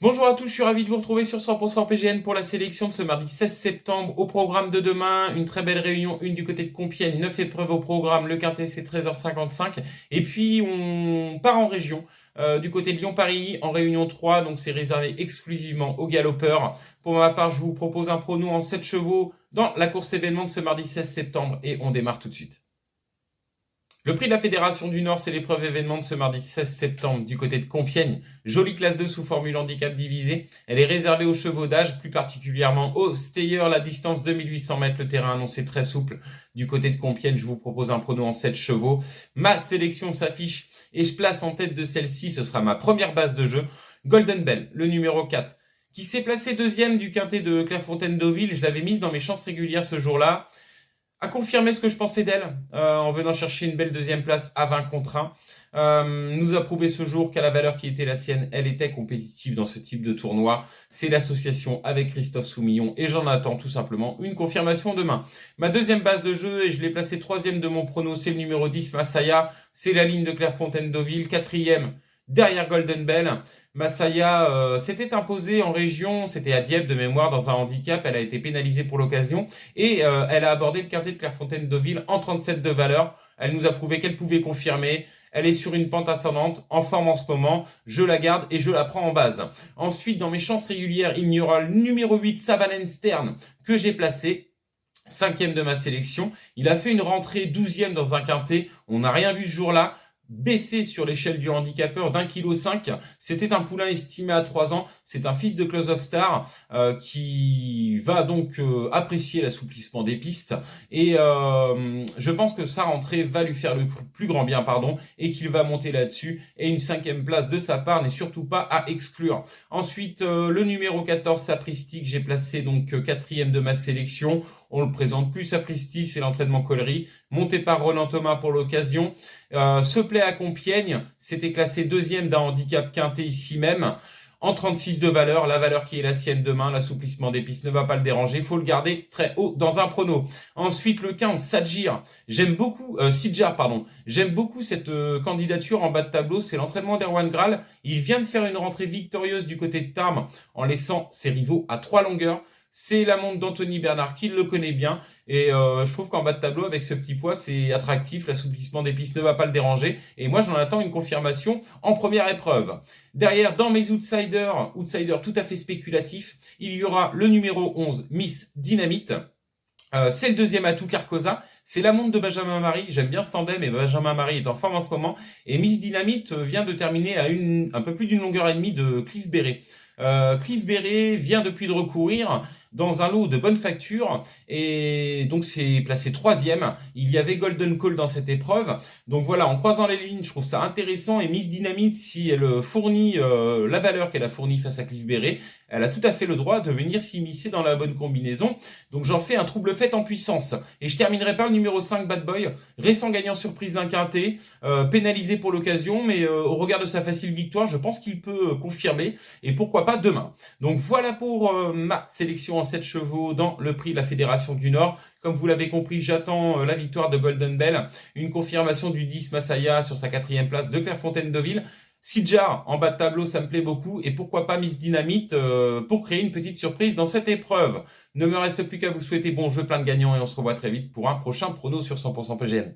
Bonjour à tous, je suis ravi de vous retrouver sur 100% PGN pour la sélection de ce mardi 16 septembre. Au programme de demain, une très belle réunion, une du côté de Compiègne, 9 épreuves au programme, le quintet c'est 13h55. Et puis on part en région, du côté de Lyon-Paris, en réunion 3, donc c'est réservé exclusivement aux galopeurs. Pour ma part, je vous propose un prono en 7 chevaux dans la course événement de ce mardi 16 septembre et on démarre tout de suite. Le prix de la Fédération du Nord, c'est l'épreuve événement de ce mardi 16 septembre du côté de Compiègne. Jolie classe 2 sous formule handicap divisée. Elle est réservée aux chevaux d'âge, plus particulièrement aux stayers. La distance 2800 mètres, le terrain annoncé très souple. Du côté de Compiègne, je vous propose un prono en 7 chevaux. Ma sélection s'affiche et je place en tête de celle-ci. Ce sera ma première base de jeu. Golden Bell, le numéro 4, qui s'est placé deuxième du quintet de Clairefontaine-Deauville. Je l'avais mise dans mes chances régulières ce jour-là. A confirmé ce que je pensais d'elle en venant chercher une belle deuxième place à 20 contre 1. Nous a prouvé ce jour qu'à la valeur qui était la sienne, elle était compétitive dans ce type de tournoi. C'est l'association avec Christophe Soumillon et j'en attends tout simplement une confirmation demain. Ma deuxième base de jeu, et je l'ai placée troisième de mon prono, c'est le numéro 10, Masaya. C'est la ligne de Clairefontaine-Deauville, quatrième derrière Golden Bell. Masaya s'était imposée en région, c'était à Dieppe de mémoire dans un handicap, elle a été pénalisée pour l'occasion et elle a abordé le quintet de Clairefontaine-Deauville en 37 de valeur. Elle nous a prouvé qu'elle pouvait confirmer. Elle est sur une pente ascendante, en forme en ce moment. Je la garde et je la prends en base. Ensuite, dans mes chances régulières, il y aura le numéro 8, Savanen Stern, que j'ai placé. Cinquième de ma sélection. Il a fait une rentrée 12e dans un quintet. On n'a rien vu ce jour-là. Baissé sur l'échelle du handicapeur d'1,5 kg. C'était un poulain estimé à 3 ans. C'est un fils de Close of Star qui va donc apprécier l'assouplissement des pistes. Et je pense que sa rentrée va lui faire le plus grand bien, et qu'il va monter là-dessus. Et une cinquième place de sa part n'est surtout pas à exclure. Ensuite, le numéro 14, Sapristi, que j'ai placé donc quatrième de ma sélection. On le présente plus, Sapristi, c'est l'entraînement Collery, monté par Roland Thomas pour l'occasion. Se plaît à Compiègne, c'était classé deuxième d'un handicap quintet ici même. En 36 de valeur, la valeur qui est la sienne demain, l'assouplissement des pistes ne va pas le déranger, il faut le garder très haut dans un prono. Ensuite, le 15, Sadjir, Sidjar, j'aime beaucoup cette candidature en bas de tableau, c'est l'entraînement d'Erwan Graal. Il vient de faire une rentrée victorieuse du côté de Tarbes en laissant ses rivaux à 3 longueurs. C'est la montre d'Anthony Bernard qui le connaît bien et je trouve qu'en bas de tableau avec ce petit poids c'est attractif, l'assouplissement des pistes ne va pas le déranger et moi j'en attends une confirmation en première épreuve. Derrière, dans mes outsiders tout à fait spéculatifs, il y aura le numéro 11, Miss Dynamite. C'est le deuxième atout Carcosa, c'est la montre de Benjamin Marie, j'aime bien ce tandem et Benjamin Marie est en forme en ce moment et Miss Dynamite vient de terminer à un peu plus d'une longueur et demie de Cliff Beret. Cliff Beret vient depuis de recourir dans un lot de bonne facture et donc c'est placé troisième. Il y avait Golden Call dans cette épreuve. Donc voilà, en croisant les lignes, je trouve ça intéressant et Miss Dynamite, si elle fournit la valeur qu'elle a fournie face à Cliff Beret, elle a tout à fait le droit de venir s'immiscer dans la bonne combinaison. Donc j'en fais un trouble fait en puissance. Et je terminerai par le numéro 5, Bad Boy, récent gagnant surprise d'un quintet, pénalisé pour l'occasion, mais au regard de sa facile victoire, je pense qu'il peut confirmer et pourquoi pas demain. Donc voilà pour ma sélection en 7 chevaux dans le prix de la Fédération du Nord. Comme vous l'avez compris, j'attends la victoire de Golden Bell, une confirmation du 10 Masaya sur sa quatrième place de Clairefontaine-Deauville. Sidjar en bas de tableau, ça me plaît beaucoup. Et pourquoi pas Miss Dynamite pour créer une petite surprise dans cette épreuve. Ne me reste plus qu'à vous souhaiter bon jeu, plein de gagnants et on se revoit très vite pour un prochain prono sur 100% PGN.